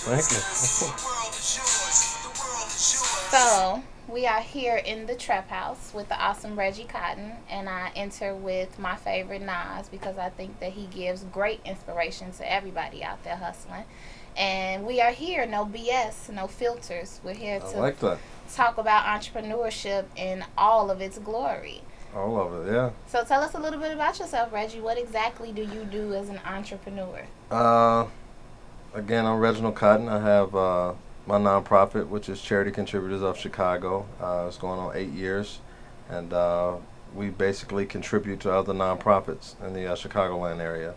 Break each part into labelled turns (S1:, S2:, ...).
S1: Thank you.
S2: So, we are here in the trap house with the awesome Reggie Cotton, and I enter with my favorite Nas because I think that he gives great inspiration to everybody out there hustling. And we are here, no BS, no filters. We're here
S1: I
S2: to
S1: like that.
S2: talk about entrepreneurship in all of its glory.
S1: All of it, yeah.
S2: So, tell us a little bit about yourself, Reggie. What exactly do you do as an entrepreneur?
S1: Uh, Again, I'm Reginald Cotton. I have my nonprofit, which is Charity Contributors of Chicago. It's going on 8 years, and we basically contribute to other nonprofits in the Chicagoland area.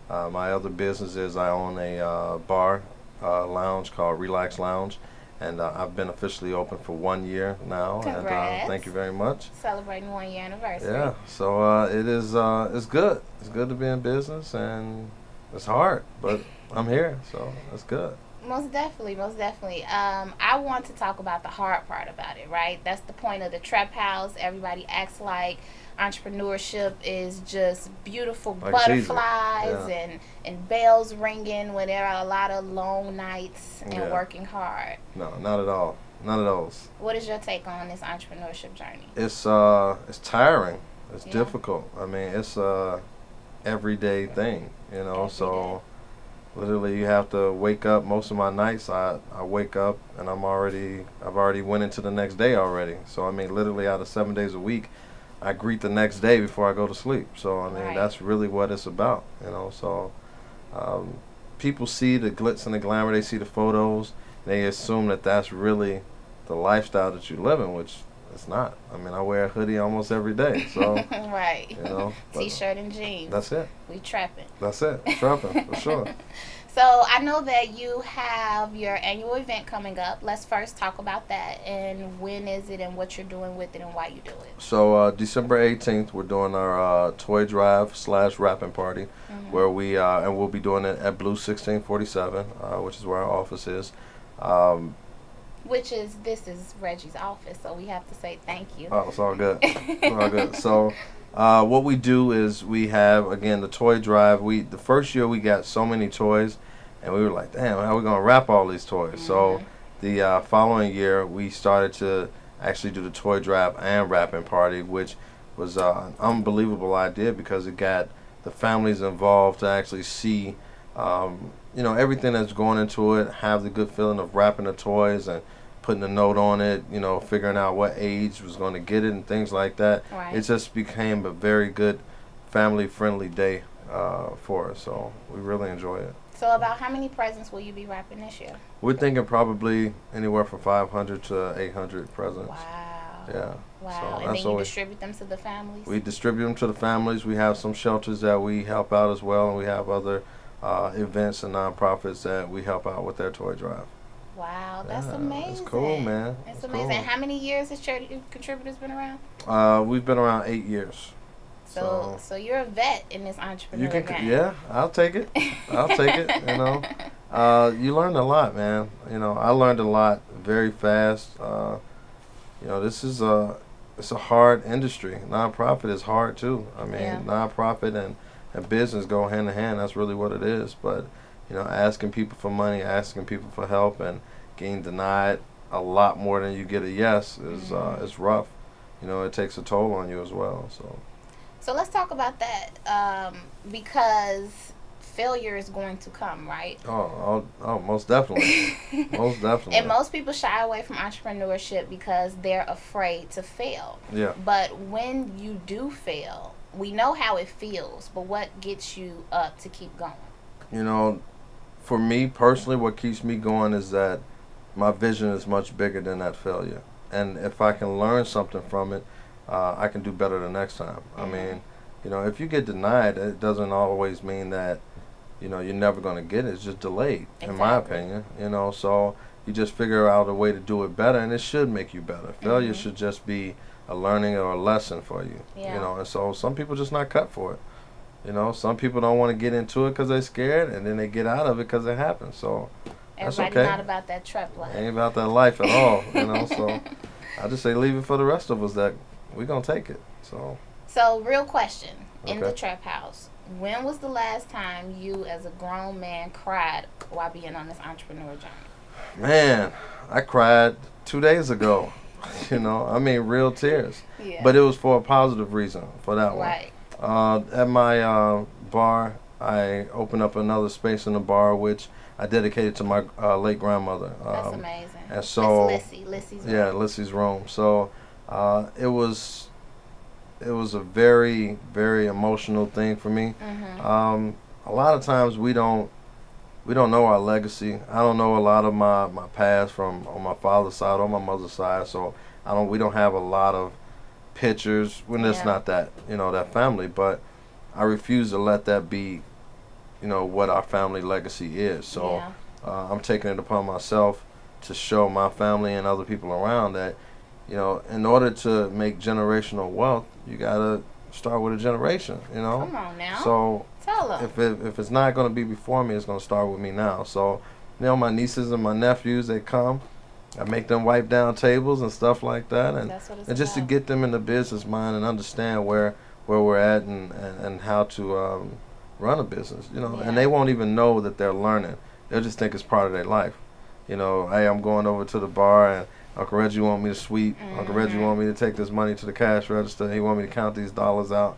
S1: My other business is I own a bar lounge called Relax Lounge, and I've been officially open for 1 year now. And thank
S2: Congrats.
S1: you very much.
S2: Celebrating 1 year anniversary.
S1: Yeah, so it is. It's good. It's good to be in business, and it's hard, but I'm here, so that's good.
S2: Most definitely, most definitely. I want to talk about the hard part about it, right? That's the point of the trap house. Everybody acts like entrepreneurship is just beautiful
S1: Like it's easy.
S2: butterflies
S1: Yeah,
S2: and bells ringing when there are a lot of long nights and
S1: yeah.
S2: working hard.
S1: No, not at all. None of those.
S2: What is your take on this entrepreneurship journey?
S1: It's tiring. It's
S2: Yeah,
S1: difficult. I mean, it's everyday thing.
S2: every day.
S1: So literally you have to wake up. Most of my nights, I wake up and I've already went into the next day already. So I mean, literally out of 7 days a week, I greet the next day before I go to sleep. So I mean,
S2: Right.
S1: that's really what it's about. So um, people see the glitz and the glamour. They see the photos. They assume that that's really the lifestyle that you're living, which it's not. I mean, I wear a hoodie almost every day. So
S2: Right.
S1: but
S2: T-shirt and jeans.
S1: that's it.
S2: We trapping.
S1: That's it. Trapping for sure.
S2: So I know that you have your annual event coming up. Let's first talk about that and when is it and what you're doing with it and why you do it.
S1: So December 18th, we're doing our toy drive slash rapping party,
S2: Hmm.
S1: where we and we'll be doing it at Blue 1647, which is where our office is. Um,
S2: Which is this is Reggie's office, so we have to say thank you.
S1: oh, it's all good. It's all good. So what we do is we have again the toy drive. The first year we got so many toys, and we were like, damn, how are we gonna wrap all these toys? So
S2: Hmm.
S1: the following year we started to actually do the toy drive and wrapping party, which was an unbelievable idea because it got the families involved to actually see, everything that's going into it, have the good feeling of wrapping the toys and putting a note on it, figuring out what age was going to get it and things like that. It
S2: Right.
S1: just became a very good family friendly day for us. So we really enjoy it.
S2: So about how many presents will you be wrapping this year?
S1: We're thinking probably anywhere from 500 to 800 presents.
S2: Wow.
S1: Yeah.
S2: Wow.
S1: So
S2: And
S1: that's
S2: then you
S1: always.
S2: distribute them to the families?
S1: We distribute them to the families. We have some shelters that we help out as well, and we have other events and nonprofits that we help out with their toy drive.
S2: Wow, that's
S1: Yeah, it's
S2: amazing.
S1: cool, man.
S2: It's
S1: It's
S2: amazing.
S1: cool.
S2: How many years has Charity Contributors been around?
S1: We've been around 8 years.
S2: So,
S1: So
S2: so you're a vet in this
S1: you
S2: entrepreneur
S1: can,
S2: game.
S1: yeah, I'll take it. I'll take it. You learn a lot, man. I learned a lot very fast. This is it's a hard industry. Nonprofit is hard too. I
S2: Yeah.
S1: mean, nonprofit and business go hand in hand. That's really what it is. But asking people for money, asking people for help, and getting denied a lot more than you get a yes
S2: Hmm.
S1: is rough. It takes a toll on you as well. So
S2: So let's talk about that because failure is going to come, right?
S1: most definitely, most
S2: And
S1: definitely.
S2: most people shy away from entrepreneurship because they're afraid to fail.
S1: Yeah.
S2: But when you do fail, we know how it feels, but what gets you up to keep going?
S1: You know, for me personally, what keeps me going is that my vision is much bigger than that failure. And if I can learn something from it, I can do better the next time. I
S2: Hmm.
S1: mean, if you get denied, it doesn't always mean that, you're never going to get it. It's just delayed, in my
S2: Exactly.
S1: opinion. So you just figure out a way to do it better, and it should make you better. Failure
S2: Hmm.
S1: should just be a learning or a lesson for you.
S2: Yeah.
S1: And so some people just not cut for it. Some people don't want to get into it because they're scared, and then they get out of it because it happens. So that's
S2: Everybody
S1: okay.
S2: not about that trap life.
S1: Ain't about that life at all. So I just say leave it for the rest of us that we gonna take it. So
S2: So, real question in the
S1: okay.
S2: trap house. when was the last time you, as a grown man, cried while being on this entrepreneur journey?
S1: Man, I cried 2 days ago. I mean, real tears.
S2: Yeah.
S1: But it was for a positive reason for that one.
S2: Right.
S1: At my bar, I opened up another space in the bar, which I dedicated to my late grandmother.
S2: That's amazing.
S1: And so,
S2: That's Lissy's room.
S1: yeah, Lissy's room. So it was a very, very emotional thing for me. A lot of times we don't know our legacy. I don't know a lot of my past from on my father's side or my mother's side, so we don't have a lot of pictures when it's
S2: Yeah.
S1: not that that family. But I refuse to let that be what our family legacy is. So
S2: Yeah.
S1: I'm taking it upon myself to show my family and other people around that in order to make generational wealth, you gotta start with a generation.
S2: Come on now.
S1: So
S2: Tell them.
S1: if it's not going to be before me, it's going to start with me now. So, my nieces and my nephews, they come. I make them wipe down tables and stuff like that, and
S2: That's what it's
S1: just to
S2: about.
S1: get them in the business mind and understand where we're at and how to run a business.
S2: Yeah.
S1: And they won't even know that they're learning. They'll just think it's part of their life. Hey, I'm going over to the bar and Uncle Reggie want me to sweep. Uncle Reggie want me to take this money to the cash register. He want me to count these dollars out.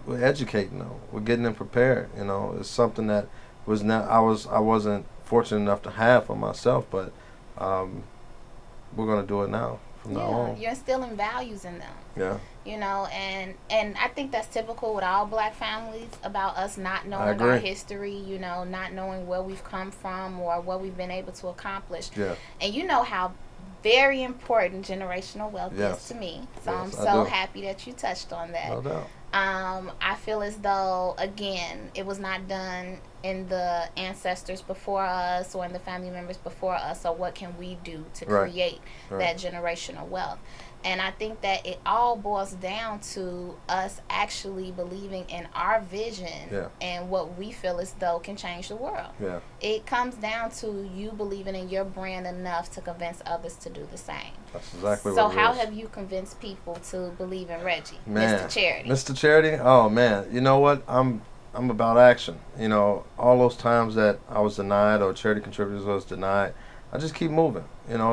S1: We're educating them. We're getting them prepared. It's something that was not I wasn't fortunate enough to have for myself, but we're gonna do it now from now on.
S2: You're instilling values in them.
S1: Yeah.
S2: And I think that's typical with all black families about us not knowing our history, not knowing where we've come from or what we've been able to accomplish.
S1: Yeah.
S2: And you know how very important generational wealth is to me. So
S1: Yes,
S2: I'm
S1: I
S2: so
S1: do.
S2: happy that you touched on that.
S1: No doubt.
S2: I feel as though, again, it was not done in the ancestors before us or in the family members before us. So what can we do to
S1: Right.
S2: create that generational wealth? And I think that it all boils down to us actually believing in our vision and what we feel as though can change the world.
S1: Yeah.
S2: It comes down to you believing in your brand enough to convince others to do the same.
S1: That's exactly
S2: So
S1: what it
S2: how
S1: is.
S2: have you convinced people to believe in Reggie,
S1: Man,
S2: Mr. Charity?
S1: Mr. Charity? Oh man, you know what? I'm about action. All those times that I was denied or charity contributors was denied, I just keep moving.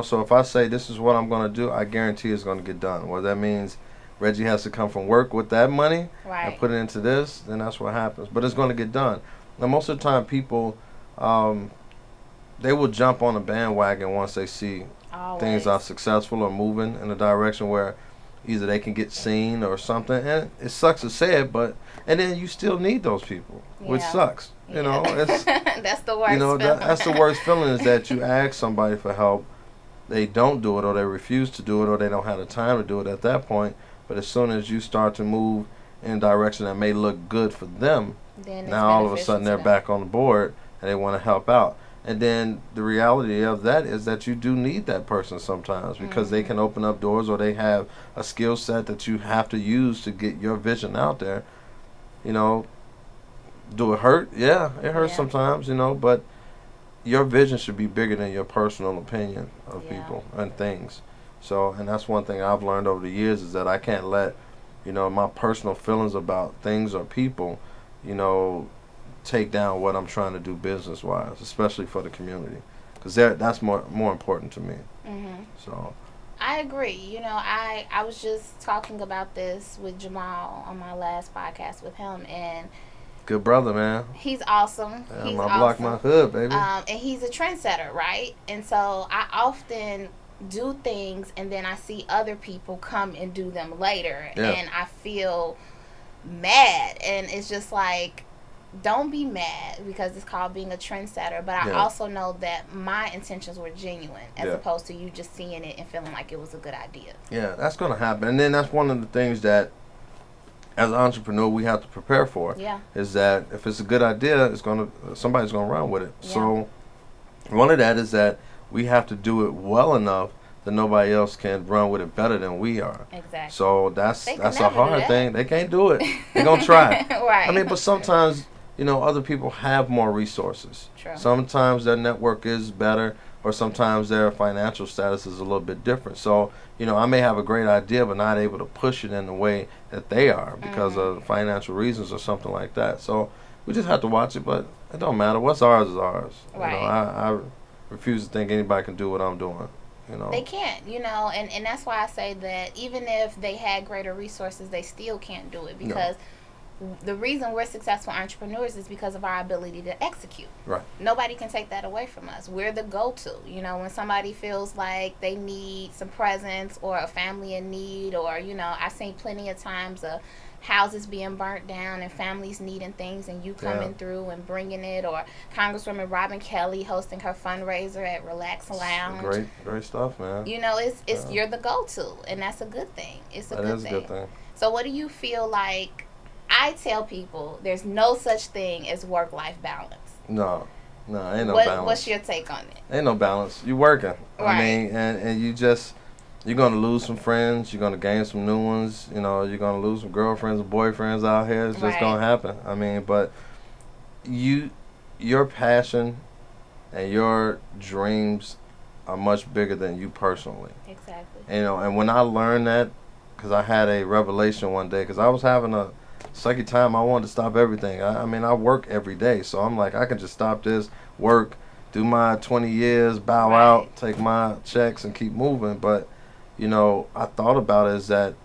S1: So if I say this is what I'm going to do, I guarantee it's going to get done. Whether that means Reggie has to come from work with that money and put it into this, then that's what happens. But it's going to get done. Now, most of the time, people, they will jump on a bandwagon once they see things are successful or moving in a direction where either they can get seen or something. And it sucks to say it, and then you still need those people, which sucks. It's
S2: that's the worst feeling.
S1: That's the worst feeling is that you ask somebody for help, they don't do it or they refuse to do it or they don't have the time to do it at that point. But as soon as you start to move in a direction that may look good for them,
S2: then
S1: now all of a sudden they're back on the board and they want to help out. And then the reality of that is that you do need that person sometimes because they can open up doors or they have a skill set that you have to use to get your vision out there. Do it hurt? Yeah, it hurts sometimes, but your vision should be bigger than your personal opinion of people and things. So, and that's one thing I've learned over the years is that I can't let, my personal feelings about things or people, take down what I'm trying to do business-wise, especially for the community, because that's more important to me. So.
S2: I agree. I was just talking about this with Jamal on my last podcast with him, and
S1: good brother, man.
S2: He's awesome.
S1: Yeah,
S2: he's
S1: my
S2: awesome.
S1: block, my hood, baby.
S2: And he's a trendsetter, right? And so I often do things, and then I see other people come and do them later, and I feel mad. And it's just like, don't be mad because it's called being a trendsetter. But I also know that my intentions were genuine as opposed to you just seeing it and feeling like it was a good idea.
S1: Yeah, that's going to happen. And then that's one of the things that as an entrepreneur we have to prepare for. Is that if it's a good idea, somebody's going to run with it. So one of that is that we have to do it well enough that nobody else can run with it better than we are.
S2: Exactly.
S1: So that's a hard thing. They can't do it. They're going to try.
S2: Right.
S1: I mean, but sometimes other people have more resources.
S2: True.
S1: Sometimes their network is better or sometimes their financial status is a little bit different. So, I may have a great idea, but not able to push it in the way that they are because of financial reasons or something like that. So, we just have to watch it, but it don't matter. What's ours is ours.
S2: Right.
S1: I refuse to think anybody can do what I'm doing.
S2: They can't, and that's why I say that even if they had greater resources, they still can't do it because the reason we're successful entrepreneurs is because of our ability to execute.
S1: Right.
S2: Nobody can take that away from us. We're the go-to. When somebody feels like they need some presents or a family in need, or I've seen plenty of times of houses being burnt down and families needing things, and you coming through and bringing it, or Congresswoman Robin Kelly hosting her fundraiser at Relax Lounge.
S1: Great stuff, man.
S2: It's you're the go-to, and that's a good thing. It's a good thing. So what do you feel like? I tell people there's no such thing as work-life balance.
S1: No, ain't no balance.
S2: What's your take on it?
S1: Ain't no balance. You working.
S2: Right.
S1: I mean, and you're going to lose some friends. You're going to gain some new ones. You're going to lose some girlfriends and boyfriends out here. It's just going to happen. I mean, but your passion and your dreams are much bigger than you personally.
S2: Exactly.
S1: And when I learned that, because I had a revelation one day, because I was having a sucky time, I wanted to stop everything. I work every day, so I'm like, I can just stop this, work, do my 20 years, bow out, take my checks, and keep moving. But, I thought about it is that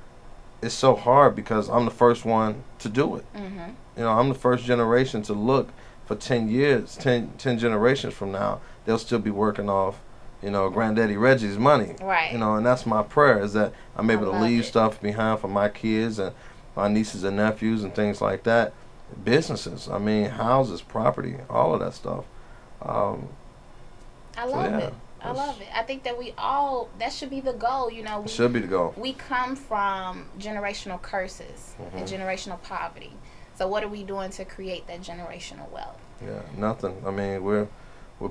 S1: it's so hard because I'm the first one to do it. Mm-hmm. I'm the first generation to look for 10 years, 10 generations from now, they'll still be working off, Granddaddy Reggie's money.
S2: Right.
S1: And that's my prayer, is that I'm able to leave stuff behind for my kids and my nieces and nephews and things like that. Businesses, houses, property, all of that stuff.
S2: I love it. I love it. I think that that should be the goal. It
S1: should be the goal.
S2: We come from generational curses and generational poverty. So what are we doing to create that generational wealth?
S1: Yeah, nothing. We're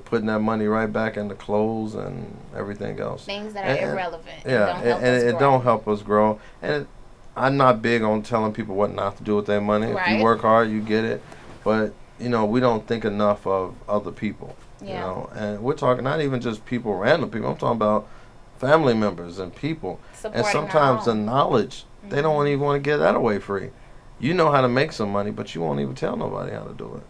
S1: putting that money right back into clothes and everything else.
S2: Things that are irrelevant.
S1: Yeah, it don't help us grow. And I'm not big on telling people what not to do with their money.
S2: Right.
S1: If you work hard, you get it. But, we don't think enough of other people.
S2: Yeah.
S1: And we're talking not even just people, random people. I'm talking about family members and people.
S2: Supporting
S1: and sometimes the knowledge, they don't even want to give that away free. You know how to make some money, but you won't even tell nobody how to do it.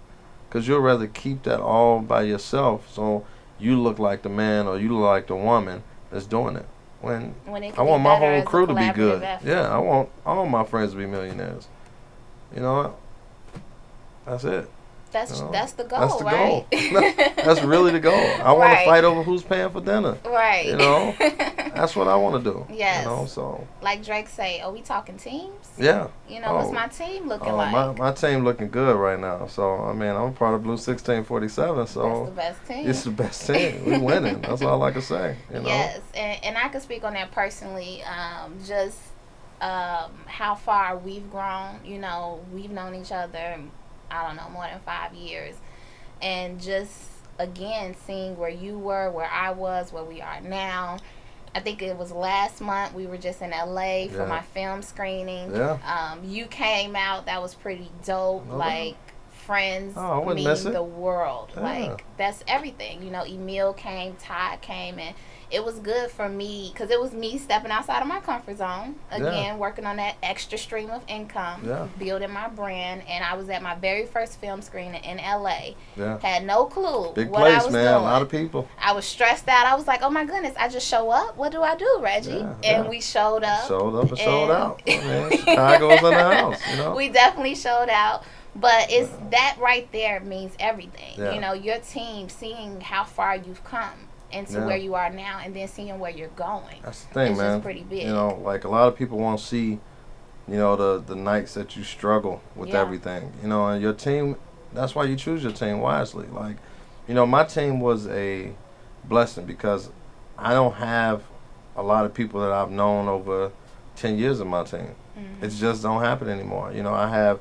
S1: Because you'll rather keep that all by yourself, so you look like the man or you look like the woman that's doing it. When
S2: it
S1: I want my whole
S2: as
S1: crew to be good.
S2: effort.
S1: Yeah, I want all my friends to be millionaires. That's it.
S2: That's the goal,
S1: that's the
S2: right?
S1: goal. That's really the goal. I want to fight over who's paying for dinner.
S2: Right.
S1: That's what I want to do.
S2: Yes.
S1: So.
S2: Like Drake say, are we talking teams?
S1: Yeah.
S2: What's my team looking like?
S1: My team looking good right now. So, I'm a part of Blue 1647. So.
S2: That's the best team.
S1: It's the best team. We winning. That's all I can say.
S2: Yes. And I can speak on that personally. Just how far we've grown. We've known each other, I don't know, more than 5 years. And just, again, seeing where you were, where I was, where we are now. I think it was last month. We were just in LA for my film screening.
S1: Yeah.
S2: You came out. That was pretty dope. Friends mean the world.
S1: Yeah.
S2: That's everything. Emil came, Todd came, and it was good for me because it was me stepping outside of my comfort zone. Again, working on that extra stream of income, building my brand. And I was at my very first film screening in LA.
S1: Yeah.
S2: Had no clue
S1: Big
S2: what
S1: place,
S2: I was
S1: man.
S2: doing.
S1: A lot of people.
S2: I was stressed out. I was like, oh my goodness, I just show up? What do I do, Reggie? And we showed up.
S1: Showed up and showed out. Chicago's in the house,
S2: We definitely showed out. But it's that right there means everything.
S1: Yeah.
S2: Your team, seeing how far you've come into where you are now, and then seeing where you're going.
S1: That's the thing,
S2: it's
S1: man.
S2: Just pretty big.
S1: Like a lot of people won't see, the nights that you struggle with everything. And your team, that's why you choose your team wisely. Like, my team was a blessing because I don't have a lot of people that I've known over 10 years in my team. Mm-hmm. It just don't happen anymore. I have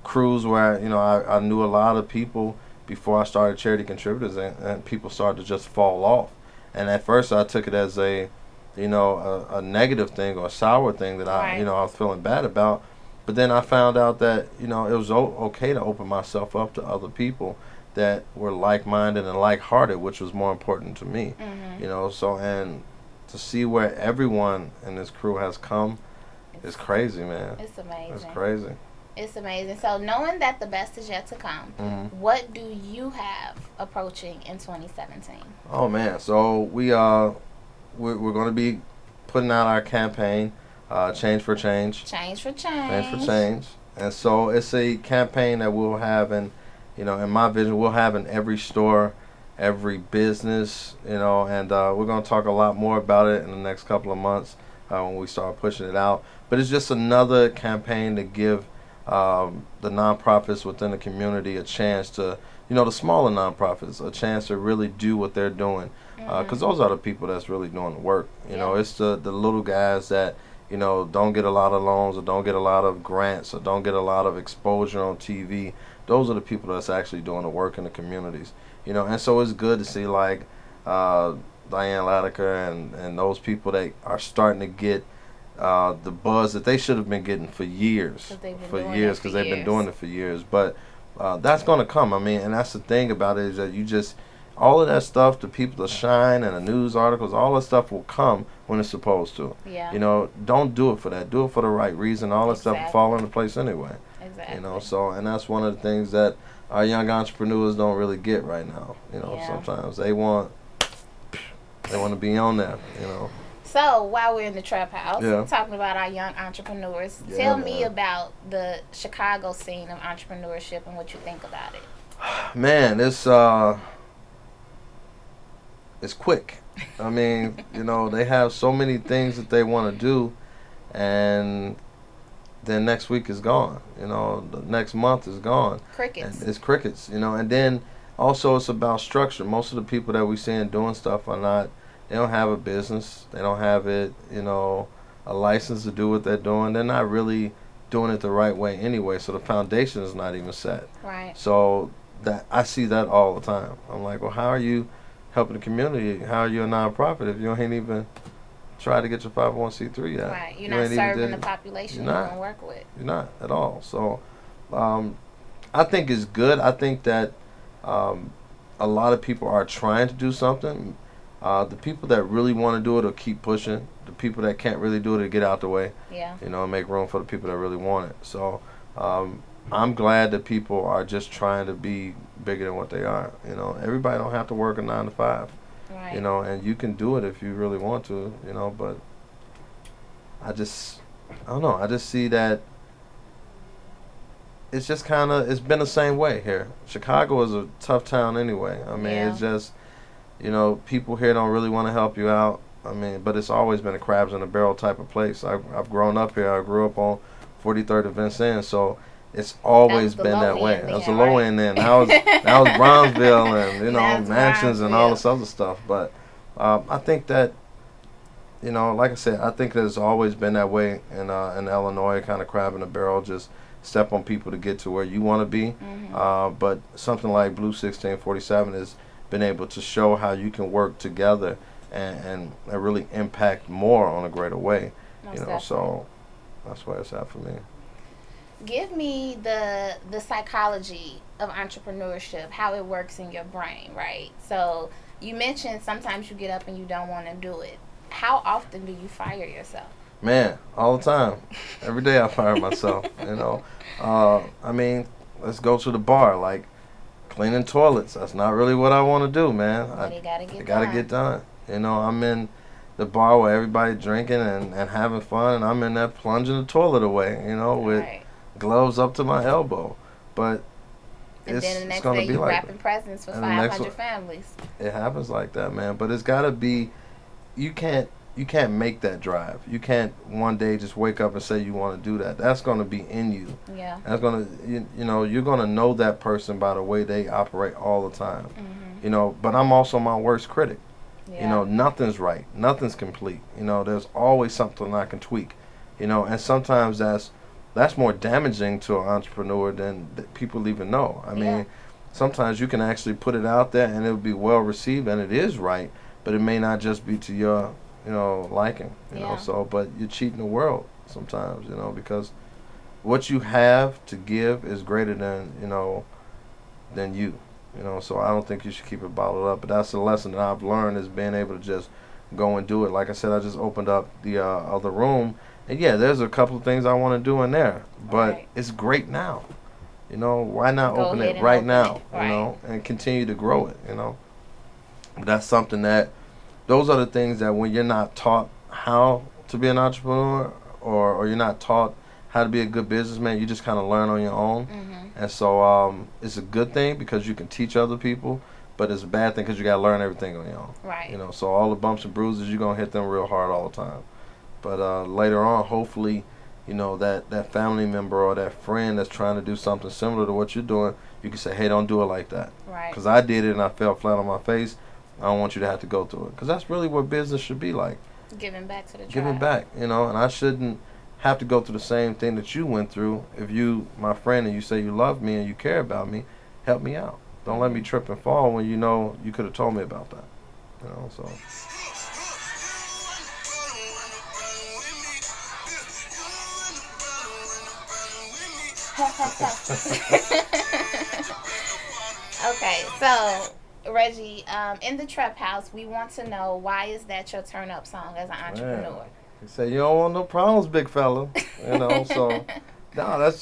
S1: crews where I knew a lot of people before I started Charity Contributors, and people started to just fall off. And at first I took it as a negative thing or a sour thing that I was feeling bad about. But then I found out that it was okay to open myself up to other people that were like-minded and like-hearted, which was more important to me.
S2: Mhm.
S1: So and to see where everyone in this crew has come is crazy, man.
S2: It's
S1: It's
S2: amazing.
S1: crazy.
S2: It's amazing. So knowing that the best is yet to come, what do you have approaching in 2017?
S1: Oh man, so we're going to be putting out our campaign, Change for Change.
S2: Change for
S1: Change for
S2: change.
S1: Change. And so it's a campaign that we'll have in my vision, we'll have in every store, every business, and we're going to talk a lot more about it in the next couple of months when we start pushing it out. But it's just another campaign to give the nonprofits within the community a chance to, the smaller nonprofits, a chance to really do what they're doing. Because those are the people that's really doing the work. It's the little guys that, don't get a lot of loans or don't get a lot of grants or don't get a lot of exposure on TV. Those are the people that's actually doing the work in the communities. And so it's good to see like Diane Latiker and those people that are starting to get the buzz that they should have been getting for years. Because they've been doing it for years. But that's going to come. I mean, and that's the thing about it is that all of that stuff, the people to shine and the news articles, all that stuff will come when it's supposed to.
S2: Yeah.
S1: Don't do it for that. Do it for the right reason. All that stuff will fall into place anyway.
S2: Exactly.
S1: So, and that's one of the things that our young entrepreneurs don't really get right now. Sometimes they want to be on that,
S2: So while we're in the trap house,
S1: Yeah.
S2: talking about our young entrepreneurs,
S1: Yeah,
S2: tell me
S1: man.
S2: about the Chicago scene of entrepreneurship and what you think about it.
S1: Man, it's quick. I mean, they have so many things that they want to do, and then next week is gone. The next month is gone.
S2: Crickets.
S1: And it's crickets. And then also it's about structure. Most of the people that we seeing doing stuff they don't have a business. They don't have it, a license to do what they're doing. They're not really doing it the right way anyway. So the foundation is not even set.
S2: Right.
S1: So that I see that all the time. I'm like, well, how are you helping the community? How are you a nonprofit if you ain't even try to get your 501c3 yet?
S2: Right. You're not serving the population you're going to work with.
S1: You're not at all. So I think it's good. I think that a lot of people are trying to do something. The people that really want to do it will keep pushing. The people that can't really do it will get out the way.
S2: Yeah.
S1: And make room for the people that really want it. So I'm glad that people are just trying to be bigger than what they are. Everybody don't have to work a 9 to 5.
S2: Right.
S1: And you can do it if you really want to. But I don't know. I just see that it's just it's been the same way here. Chicago is a tough town anyway. I mean, It's just, people here don't really want to help you out. I mean, but it's always been a crabs in a barrel type of place. I've grown up here. I grew up on 43rd and Vincennes, so it's always been that way. That's the low end then. That was Bronzeville and, mansions and all this other stuff. But I think that, like I said, I think that it's always been that way in Illinois, kind of crab in a barrel, just step on people to get to where you want to be. But something like Blue 1647 has been able to show how you can work together and really impact more on a greater way. So that's where it's at for me.
S2: Give me the psychology of entrepreneurship, how it works in your brain, right? So you mentioned sometimes you get up and you don't want to do it. How often do you fire yourself?
S1: Man, all the time. Every day I fire myself, I mean, let's go to the bar, like cleaning toilets. That's not really what I want to do, man.
S2: But it gotta
S1: get done. I'm in the bar where everybody drinking and having fun, and I'm in there plunging the toilet away, with gloves up to my elbow. But
S2: and then the next day you're wrapping presents for 500 families.
S1: It happens like that, man. But it's got to be, you can't make that drive. You can't one day just wake up and say you want to do that. That's going to be in you.
S2: Yeah.
S1: That's going to, you're going to know that person by the way they operate all the time. But I'm also my worst critic.
S2: Yeah.
S1: Nothing's right. Nothing's complete. There's always something I can tweak. And sometimes that's more damaging to an entrepreneur than people even know. I mean, sometimes you can actually put it out there and it'll be well received and it is right, but it may not just be to your, liking. So, but you're cheating the world sometimes, because what you have to give is greater than you. You know, so I don't think you should keep it bottled up. But that's the lesson that I've learned is being able to just go and do it. Like I said, I just opened up the other room, and yeah, there's a couple of things I want to do in there, but
S2: Right.
S1: it's great now. You know, why not
S2: Go
S1: open
S2: ahead
S1: it
S2: and
S1: right
S2: open
S1: now?
S2: it.
S1: You
S2: Right.
S1: know, and continue to grow it. You know, but that's something that those are the things that when you're not taught how to be an entrepreneur or you're not taught how to be a good businessman, you just kind of learn on your own.
S2: Mhm.
S1: And so it's a good thing because you can teach other people, but it's a bad thing because you got to learn everything on your own.
S2: Right.
S1: You know, so all the bumps and bruises, you're going to hit them real hard all the time. But later on, hopefully, you know, that family member or that friend that's trying to do something similar to what you're doing, you can say, hey, don't do it like that.
S2: Right.
S1: Because I did it and I fell flat on my face. I don't want you to have to go through it. Because that's really what business should be like.
S2: Giving back to the tribe.
S1: Giving back, you know, and I shouldn't have to go through the same thing that you went through. If you, my friend, and you say you love me and you care about me, help me out. Don't let me trip and fall when you know you could have told me about that. You know, so.
S2: Okay, so Reggie, in the trap house, we want to know why is that your turn up song as an entrepreneur?
S1: He said, "You don't want no problems, big fella." You know, so no, that's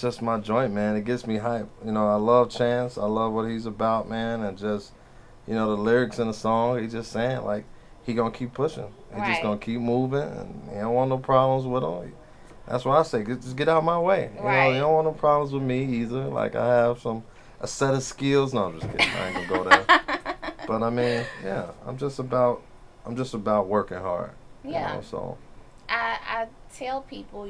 S1: just my joint, man. It gets me hype. You know, I love Chance. I love what he's about, man, and just the lyrics in the song. He's just saying like he gonna keep pushing. He just gonna
S2: Right.
S1: keep moving, and he don't want no problems with him. That's what I say. Just get out my way. You know, you
S2: Right.
S1: don't want no problems with me either. Like I have a set of skills. No, I'm just kidding. I ain't gonna go there. But I mean, yeah, I'm just about working hard. You
S2: Yeah.
S1: know, so.
S2: I tell people,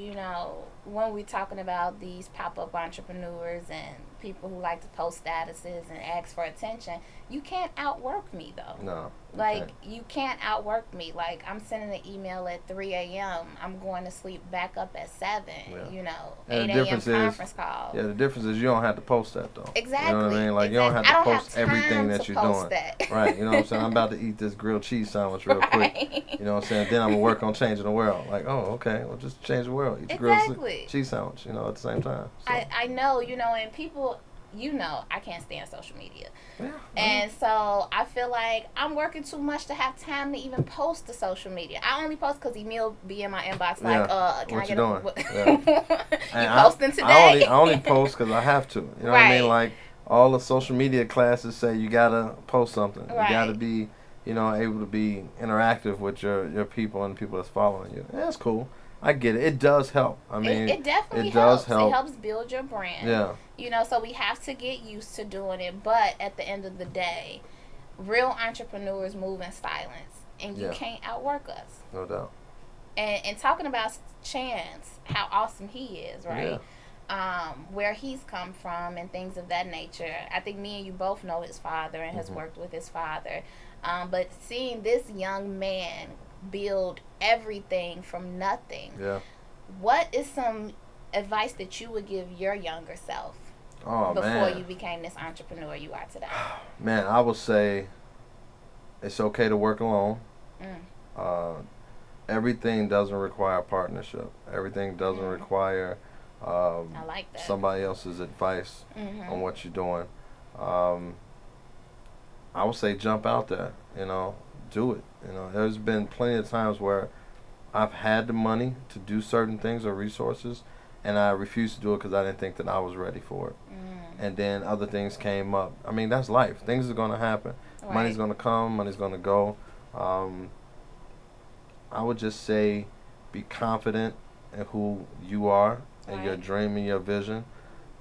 S2: when we're talking about these pop up entrepreneurs and people who like to post statuses and ask for attention, you can't outwork me though.
S1: No.
S2: Like,
S1: Okay.
S2: you can't outwork me. Like, I'm sending an email at 3 a.m. I'm going to sleep back up at 7,
S1: Yeah.
S2: 8
S1: And the
S2: a.m.
S1: difference is,
S2: conference call.
S1: yeah, the difference is you don't have to post that though. You know what I
S2: Exactly.
S1: mean? Like you don't have
S2: I
S1: to
S2: don't
S1: post
S2: have
S1: everything
S2: time to
S1: that you're
S2: post
S1: doing.
S2: that.
S1: Right. You know what I'm saying? I'm about to eat this grilled cheese sandwich real quick.
S2: Right.
S1: You know what I'm saying? Then I'm gonna work on changing the world. Like, oh, okay, well just change the world. Eat the
S2: Exactly.
S1: cheese sandwich. At the same time. So,
S2: I know, and people, I can't stand social media.
S1: yeah.
S2: And so I feel like I'm working too much to have time to even post to social media. I only post because Emil be in my inbox like,
S1: Yeah.
S2: can
S1: What
S2: I
S1: you
S2: get
S1: doing?
S2: you
S1: And
S2: posting today?
S1: I only post because I have to. You know what I mean?
S2: Right.
S1: Like all the social media classes say you gotta post something. You gotta
S2: Right.
S1: be, able to be interactive with your people and the people that's following you. Yeah, that's cool. I get it. It does help. I mean,
S2: It definitely
S1: it does
S2: helps. It
S1: help.
S2: helps build your brand.
S1: Yeah.
S2: So we have to get used to doing it. But at the end of the day, real entrepreneurs move in silence, and you
S1: Yeah.
S2: can't outwork us.
S1: No doubt.
S2: And talking about Chance, how awesome he is, right? Where he's come from and things of that nature. I think me and you both know his father and has worked with his father. But seeing this young man build everything from nothing,
S1: Yeah.
S2: what is some advice that you would give your younger self
S1: Oh
S2: before
S1: man.
S2: you became this entrepreneur you are today?
S1: Man, I would say it's okay to work alone.
S2: Mm.
S1: Uh, everything doesn't require partnership. Everything doesn't require
S2: I like that.
S1: somebody else's advice
S2: Mm-hmm.
S1: on what you're doing. I would say jump out there. Do it. There's been plenty of times where I've had the money to do certain things or resources, and I refused to do it because I didn't think that I was ready for it. And then other things came up. I mean, that's life. Things are going to happen.
S2: Right.
S1: Money's going to come. Money's going to go. I would just say be confident in who you are and your
S2: Right.
S1: dream and your vision.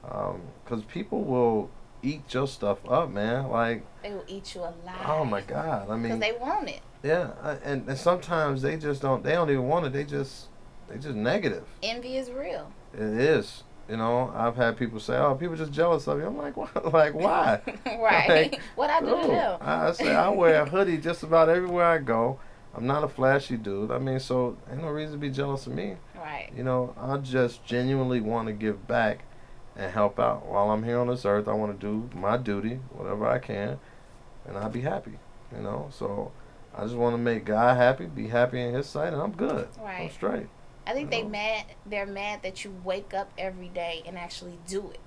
S1: Because people will eat your stuff up, man. Like,
S2: They will eat you alive.
S1: oh my God. I
S2: Because
S1: mean,
S2: they want it.
S1: yeah. And sometimes they just don't, they don't even want it. They just negative.
S2: Envy is real.
S1: It is. I've had people say, "Oh, people just jealous of you." I'm like, "What? Like, why?"
S2: Right.
S1: Like,
S2: What I do to
S1: dude,
S2: them?
S1: I say I wear a hoodie just about everywhere I go. I'm not a flashy dude. I mean, so ain't no reason to be jealous of me.
S2: Right.
S1: I just genuinely want to give back and help out. While I'm here on this earth, I want to do my duty, whatever I can, and I'll be happy. So I just want to make God happy, be happy in His sight, and I'm good. I'm
S2: Right.
S1: straight.
S2: I think
S1: You know?
S2: they're mad that you wake up every day and actually do it.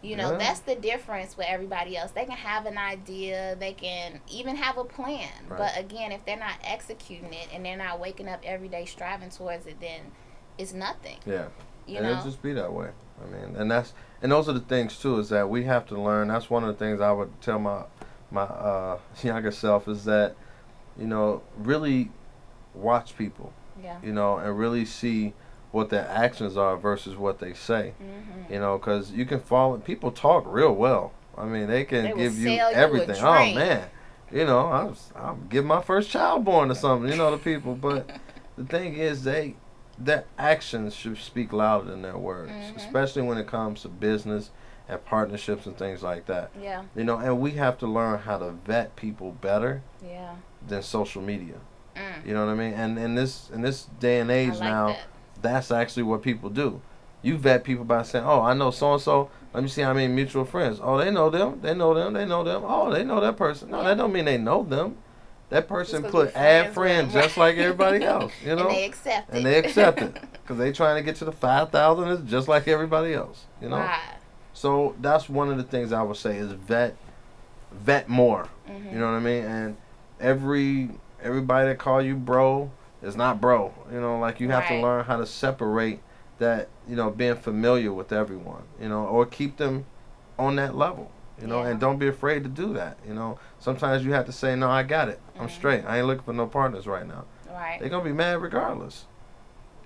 S2: You know, that's the difference with everybody else. They can have an idea, they can even have a plan.
S1: Right.
S2: But again, if they're not executing it and they're not waking up every day striving towards it, then it's nothing.
S1: Yeah.
S2: You
S1: and
S2: know?
S1: It'll just be that way. I mean, and those are the things too, is that we have to learn. That's one of the things I would tell my younger self, is that, really watch people.
S2: Yeah.
S1: And really see what their actions are versus what they say.
S2: Mm-hmm.
S1: Because you can follow. People talk real well. I mean, they can give you everything. Oh man, I'll give my first child born or something. To people, but the thing is, their actions should speak louder than their words, especially when it comes to business and partnerships and things like that.
S2: Yeah.
S1: And we have to learn how to vet people better.
S2: Yeah.
S1: Than social media. You know what I mean? And in this day and age now, that's actually what people do. You vet people by saying, "Oh, I know so and so. Let me see how many mutual friends. Oh, they know them. They know them. They know them. Oh, they know that person. No, that don't mean they know them. That person put add friend just like everybody else.
S2: And they accept it.
S1: And they accept it because they trying to get to the 5,000. It's just like everybody else.
S2: Right.
S1: So that's one of the things I would say is vet more. You know what I mean? And everybody that call you bro is not bro. Like you have to learn how to separate that, being familiar with everyone, or keep them on that level, and don't be afraid to do that. Sometimes you have to say, no, I got it. I'm straight. I ain't looking for no partners right now.
S2: Right.
S1: They're going to be mad regardless.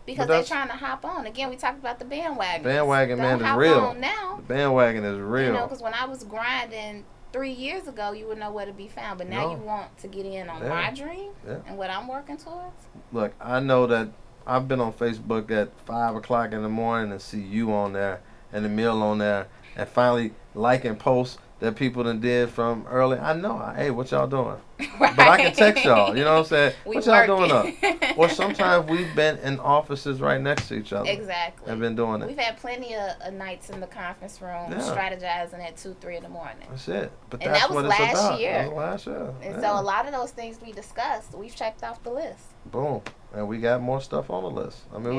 S2: Because they're trying to hop on. Again, we talked about the bandwagon.
S1: Bandwagon, man, is real.
S2: On now.
S1: The bandwagon is real.
S2: Because when I was grinding 3 years ago, you would know where to be found. But now you want to get in on my dream and what I'm working towards.
S1: Look, I know that I've been on Facebook at 5 o'clock in the morning and see you on there and Emil on there and finally liking posts that people done did from early. I know. Hey, what y'all doing?
S2: Right.
S1: But I can text y'all. You know what I'm saying?
S2: What
S1: y'all doing up? Or sometimes we've been in offices right next to each other.
S2: Exactly.
S1: And been doing it.
S2: We've had plenty of nights in the conference room strategizing at 2, 3 in the morning.
S1: That's it. But
S2: and
S1: that's
S2: that was
S1: what
S2: last
S1: it's about.
S2: year.
S1: That was last year.
S2: And so a lot of those things we discussed, we've checked off the list.
S1: Boom. And we got more stuff on the list. I mean,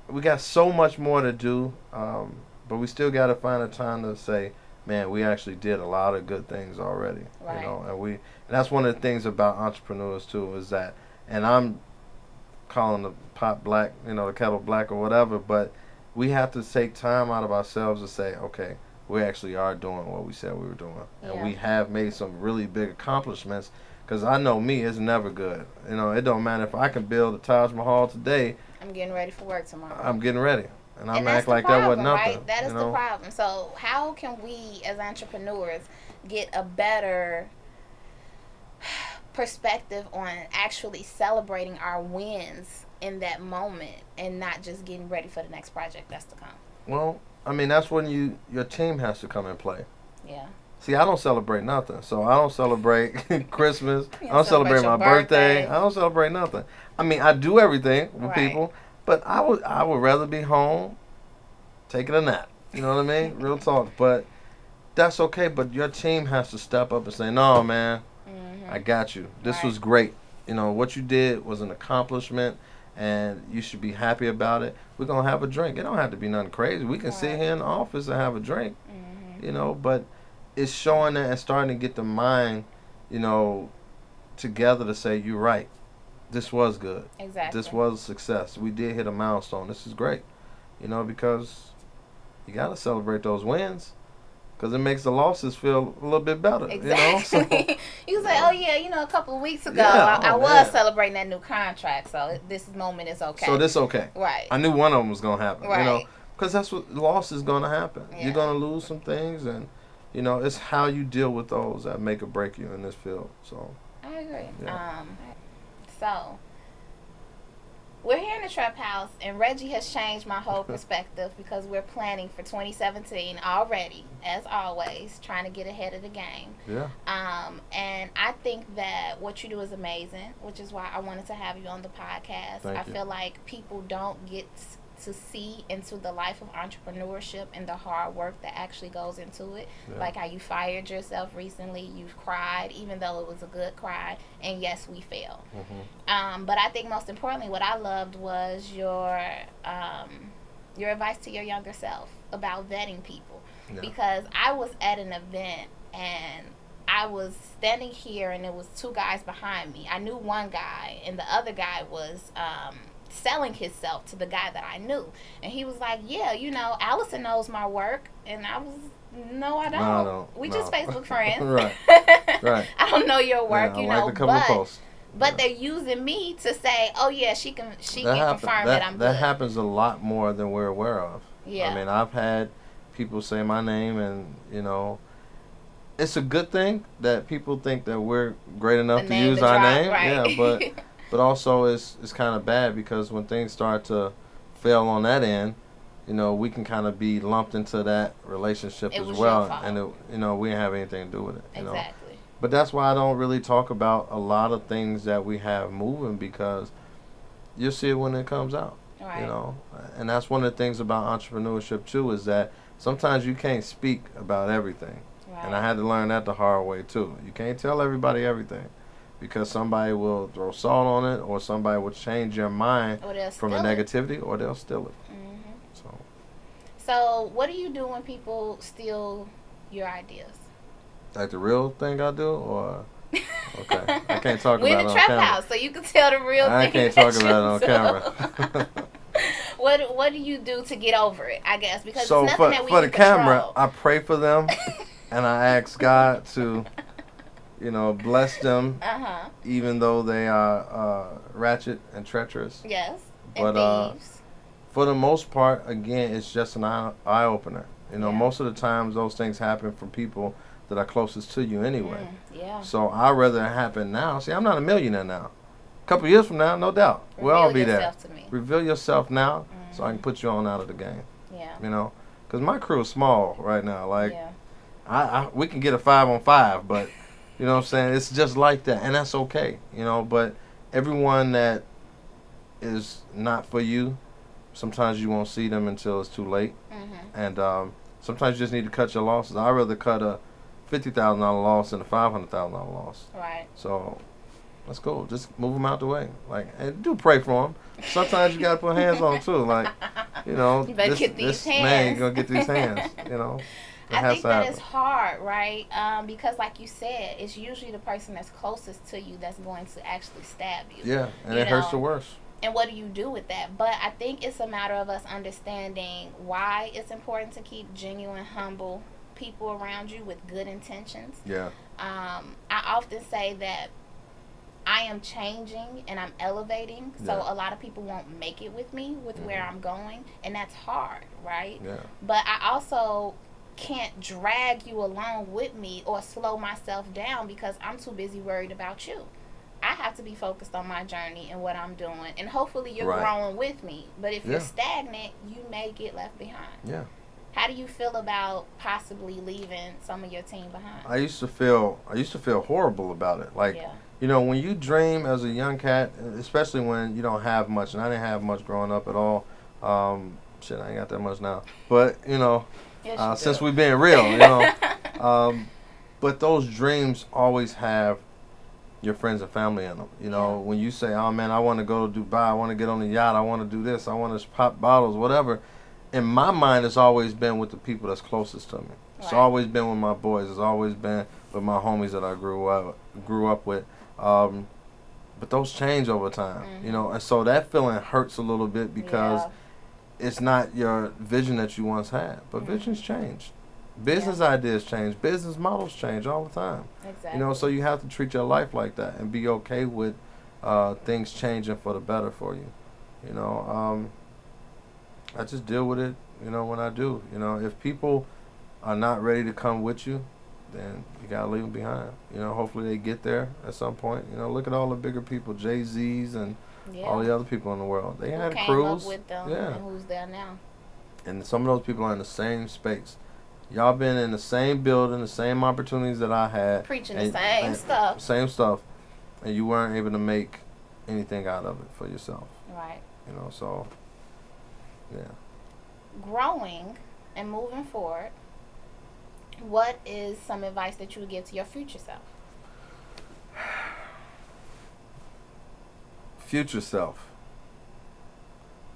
S1: we got so much more to do, but we still got to find a time to say, man, we actually did a lot of good things already.
S2: Right.
S1: And that's one of the things about entrepreneurs too, is that, and I'm calling the pot black, the kettle black or whatever, but we have to take time out of ourselves to say, okay, we actually are doing what we said we were doing. And we have made some really big accomplishments, because I know me, it's never good. It don't matter if I can build a Taj Mahal today.
S2: I'm getting ready for work tomorrow.
S1: I'm getting ready. And I'm
S2: act
S1: like
S2: problem,
S1: that wasn't nothing.
S2: Right? That is the problem. So how can we as entrepreneurs get a better perspective on actually celebrating our wins in that moment and not just getting ready for the next project that's to come?
S1: Well, I mean, that's when your team has to come and play.
S2: Yeah.
S1: See, I don't celebrate nothing. So I don't celebrate Christmas. I don't celebrate my birthday. I don't celebrate nothing. I mean, I do everything with people. But I would rather be home taking a nap. You know what I mean? Real talk. But that's okay. But your team has to step up and say, no, man, I got you. This was great. What you did was an accomplishment, and you should be happy about it. We're going to have a drink. It don't have to be nothing crazy. We can sit here in the office and have a drink. But it's showing that and starting to get the mind, together to say, you're right. This was good.
S2: Exactly.
S1: This was a success. We did hit a milestone. This is great. Because you got to celebrate those wins, because it makes the losses feel a little bit better.
S2: Exactly. You say, oh, yeah, a couple of weeks ago, I was celebrating that new contract, so this moment is okay.
S1: So this okay.
S2: Right.
S1: I knew one of them was going to happen,
S2: right.
S1: Because that's what loss is going to happen.
S2: Yeah.
S1: You're going to lose some things, and, it's how you deal with those that make or break you in this field. So
S2: I agree.
S1: Yeah.
S2: So, we're here in the Trap House, and Reggie has changed my whole perspective because we're planning for 2017 already, as always, trying to get ahead of the game.
S1: Yeah.
S2: And I think that what you do is amazing, which is why I wanted to have you on the podcast.
S1: Thank you.
S2: Feel like people don't get to see into the life of entrepreneurship and the hard work that actually goes into it.
S1: Yeah.
S2: Like how you fired yourself recently, you've cried, even though it was a good cry, and yes, we failed. But I think most importantly, what I loved was your advice to your younger self about vetting people.
S1: Yeah.
S2: because I was at an event and I was standing here and there was two guys behind me. I knew one guy and the other guy was selling himself to the guy that I knew. And he was like, yeah, Allison knows my work. And I was, no, I don't.
S1: No, I don't.
S2: We
S1: No.
S2: just Facebook friends.
S1: Right. Right.
S2: I don't know your work,
S1: Yeah, I like a couple of posts.
S2: But
S1: Yeah.
S2: they're using me to say, oh yeah, she can confirm that I'm good.
S1: That happens a lot more than we're aware of.
S2: Yeah.
S1: I mean, I've had people say my name, and it's a good thing that people think that we're great enough to use our name.
S2: Right.
S1: Yeah, but also it's kind of bad because when things start to fail on that end, we can kind of be lumped into that relationship as well, and we didn't have anything to do with it.
S2: Exactly.
S1: But that's why I don't really talk about a lot of things that we have moving, because you'll see it when it comes out.
S2: Right.
S1: And that's one of the things about entrepreneurship too, is that sometimes you can't speak about everything.
S2: Right.
S1: And I had to learn that the hard way too. You can't tell everybody everything, because somebody will throw salt on it, or somebody will change your mind from a negativity, or they'll steal it.
S2: Mm-hmm. So what do you do when people steal your ideas?
S1: Like the real thing I do, or okay, I can't talk
S2: We're
S1: about
S2: in
S1: it
S2: the
S1: on
S2: trap
S1: camera.
S2: house, so you can tell the real thing.
S1: I can't talk about it on camera.
S2: What do you do to get over it? I guess because
S1: so
S2: it's nothing that we
S1: for the
S2: can control.
S1: camera, I pray for them, and I ask God to, bless them, even though they are ratchet and treacherous.
S2: Yes,
S1: but
S2: and thieves.
S1: For the most part, again, it's just an eye opener.
S2: Yeah.
S1: Most of the times those things happen from people that are closest to you anyway.
S2: Yeah.
S1: So I'd rather it happen now. See, I'm not a millionaire now. A couple years from now, no doubt, we'll all be there.
S2: To me.
S1: Reveal yourself now, so I can put you on out of the game.
S2: Yeah.
S1: Because my crew is small right now. Like,
S2: yeah.
S1: we can get a 5-on-5, but you know what I'm saying? It's just like that, and that's okay. But everyone that is not for you, sometimes you won't see them until it's too late. And sometimes you just need to cut your losses. I'd rather cut a $50,000 loss than a $500,000 loss.
S2: Right.
S1: So let's go. Just move them out the way. And do pray for them. Sometimes you got to put hands on them too. Like,
S2: you better get these hands.
S1: Man, you're going to get these hands.
S2: I think that is hard, right? Because like you said, it's usually the person that's closest to you that's going to actually stab you.
S1: Yeah, and it hurts the worst.
S2: And what do you do with that? But I think it's a matter of us understanding why it's important to keep genuine, humble people around you with good intentions.
S1: Yeah.
S2: I often say that I am changing and I'm elevating, so a lot of people won't make it with me with where I'm going, and that's hard, right?
S1: Yeah.
S2: But I also can't drag you along with me or slow myself down because I'm too busy worried about you. I have to be focused on my journey and what I'm doing, and hopefully you're growing with me. But if you're stagnant, you may get left behind.
S1: Yeah.
S2: How do you feel about possibly leaving some of your team behind?
S1: I used to feel horrible about it. Like, when you dream as a young cat, especially when you don't have much, and I didn't have much growing up at all. Shit, I ain't got that much now. But, since we've been real, but those dreams always have your friends and family in them. When you say, oh man, I want to go to Dubai, I want to get on the yacht, I want to do this, I want to pop bottles, whatever. In my mind, it's always been with the people that's closest to me. Right. It's always been with my boys. It's always been with my homies that I grew up with. But those change over time, and so that feeling hurts a little bit because it's not your vision that you once had. But visions change. Business ideas change. Business models change all the time.
S2: Exactly.
S1: So you have to treat your life like that and be okay with things changing for the better for you. I just deal with it, when I do. If people are not ready to come with you, then you gotta leave them behind. Hopefully they get there at some point. Look at all the bigger people, Jay-Z's and all the other people in the world. They had crews.
S2: Up with them and who's there now.
S1: And some of those people are in the same space. Y'all been in the same building, the same opportunities that I had.
S2: Preaching the same stuff.
S1: Same stuff. And you weren't able to make anything out of it for yourself.
S2: Right.
S1: So, yeah.
S2: Growing and moving forward, what is some advice that you would give to your future self?
S1: Future self.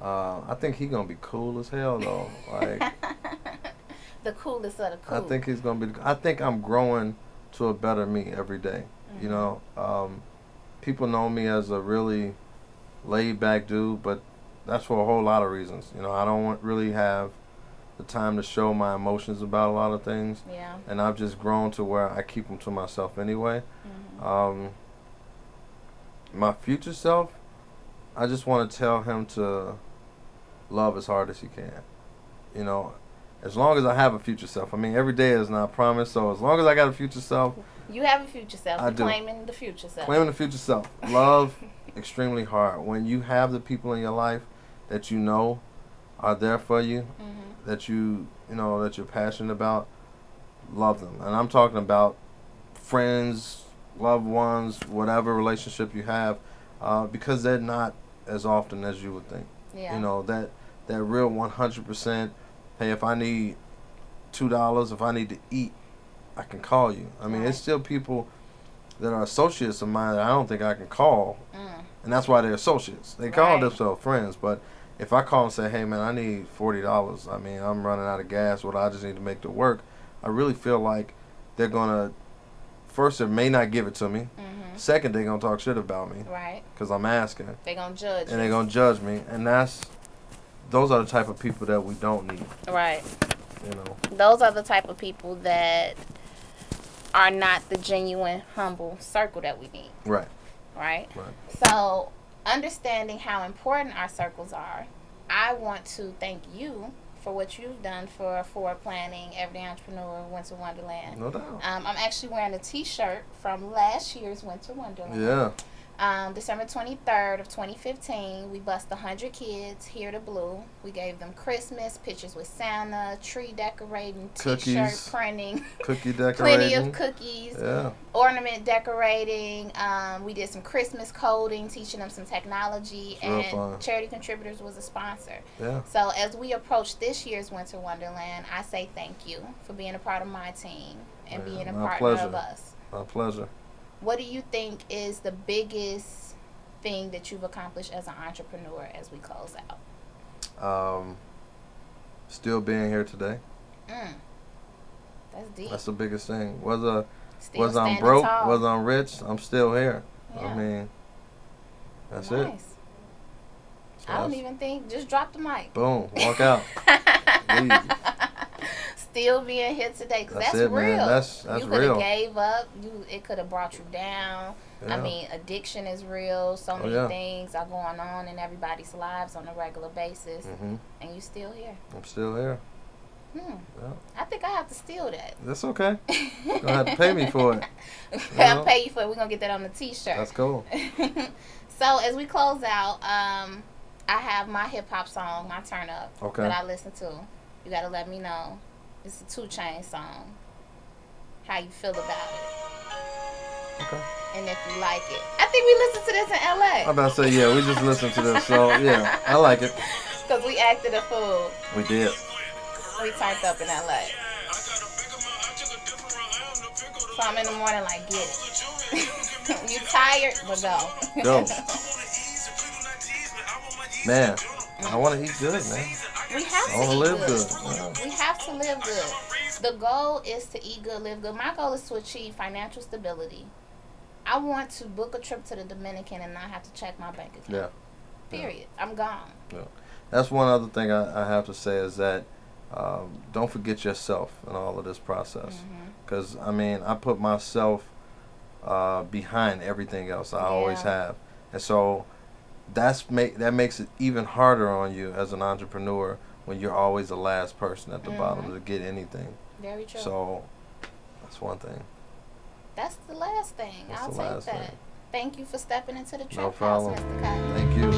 S1: I think he gonna be cool as hell though. Like
S2: The coolest of the cool.
S1: I think he's gonna be. I think I'm growing to a better me every day.
S2: Mm-hmm.
S1: You know, people know me as a really laid back dude, but that's for a whole lot of reasons. You know, I don't really have the time to show my emotions about a lot of things.
S2: Yeah.
S1: And I've just grown to where I keep them to myself anyway.
S2: Mm-hmm.
S1: My future self, I just want to tell him to love as hard as he can. You know, as long as I have a future self. I mean, every day is not promised. So as long as I got a future self,
S2: you have a future self.
S1: I do.
S2: Claiming the future self.
S1: Claiming the future self. Love extremely hard. When you have the people in your life that you know are there for you,
S2: mm-hmm.
S1: that that you're passionate about, love them. And I'm talking about friends, loved ones, whatever relationship you have, because they're not as often as you would think.
S2: Yeah.
S1: You know, that real 100%, hey, if I need $2, if I need to eat, I can call you. I mean,
S2: right.
S1: It's still people that are associates of mine that I don't think I can call.
S2: Mm.
S1: And that's why they're associates. They call themselves friends, but if I call and say, hey, man, I need $40, I mean, I'm running out of gas, what I just need to make to work, I really feel like they're going to, first, they may not give it to me.
S2: Mm-hmm.
S1: Second, they're going to talk shit about me.
S2: Right.
S1: Because I'm asking.
S2: They're going to judge
S1: and they're going to judge me. And those are the type of people that we don't need.
S2: Right.
S1: You know.
S2: Those are the type of people that are not the genuine, humble circle that we need.
S1: Right.
S2: Right?
S1: Right.
S2: So, understanding how important our circles are, I want to thank you for what you've done for Forward Planning, Everyday Entrepreneur, Winter Wonderland.
S1: No doubt.
S2: I'm actually wearing a t-shirt from last year's Winter Wonderland.
S1: Yeah.
S2: December 23rd of 2015, we bussed 100 kids here to Blue. We gave them Christmas, pictures with Santa, tree decorating, t-shirt printing,
S1: cookie decorating,
S2: plenty of cookies,
S1: yeah,
S2: ornament decorating. We did some Christmas coding, teaching them some technology, and
S1: fun.
S2: Charity Contributors was a sponsor.
S1: Yeah.
S2: So as we approach this year's Winter Wonderland, I say thank you for being a part of my team and being a partner of us.
S1: My pleasure.
S2: What do you think is the biggest thing that you've accomplished as an entrepreneur as we close out?
S1: Still being here today.
S2: That's deep.
S1: That's the biggest thing. Whether I'm broke, whether I'm rich, I'm still here. Yeah. I mean, that's it. So
S2: I don't even think, just drop the mic.
S1: Boom, walk out. Leave.
S2: Still being here today, because that's
S1: it,
S2: real.
S1: Man. That's
S2: you could
S1: real.
S2: have gave up. It could have brought you down. Yeah. I mean, addiction is real. So many things are going on in everybody's lives on a regular basis, and you still here.
S1: I'm still here.
S2: Yeah. I think I have to steal that.
S1: That's okay. You're gonna have to pay me for it.
S2: I'll pay you for it. We're gonna get that on the t-shirt.
S1: That's cool.
S2: So as we close out, I have my hip hop song, my turn up, that I listen to. You gotta let me know. It's a 2 Chainz song. How you feel about it?
S1: Okay.
S2: And if you like it, I think we listened to this in LA.
S1: I'm about to say, yeah, we just listened to this, so yeah, I like it.
S2: Because we acted a fool.
S1: We did.
S2: We turned up in LA. So I'm in the morning like, get it. You tired? But go.
S1: Go. Man, I want to eat good, man.
S2: We have to
S1: eat
S2: live
S1: good.
S2: Yeah. We have to live good. The goal is to eat good, live good. My goal is to achieve financial stability. I want to book a trip to the Dominican and not have to check my bank account. Yeah. Period. I'm gone. Yeah.
S1: That's one other thing I have to say is that don't forget yourself in all of this process. Because, I mean, I put myself behind everything else. I always have. And so that makes it even harder on you as an entrepreneur when you're always the last person at the bottom to get anything.
S2: Very true.
S1: So that's one thing.
S2: That's the last thing. I'll take that.
S1: Thing.
S2: Thank you for stepping into the trap
S1: no problem.
S2: house, Mr. Cotton.
S1: Thank you.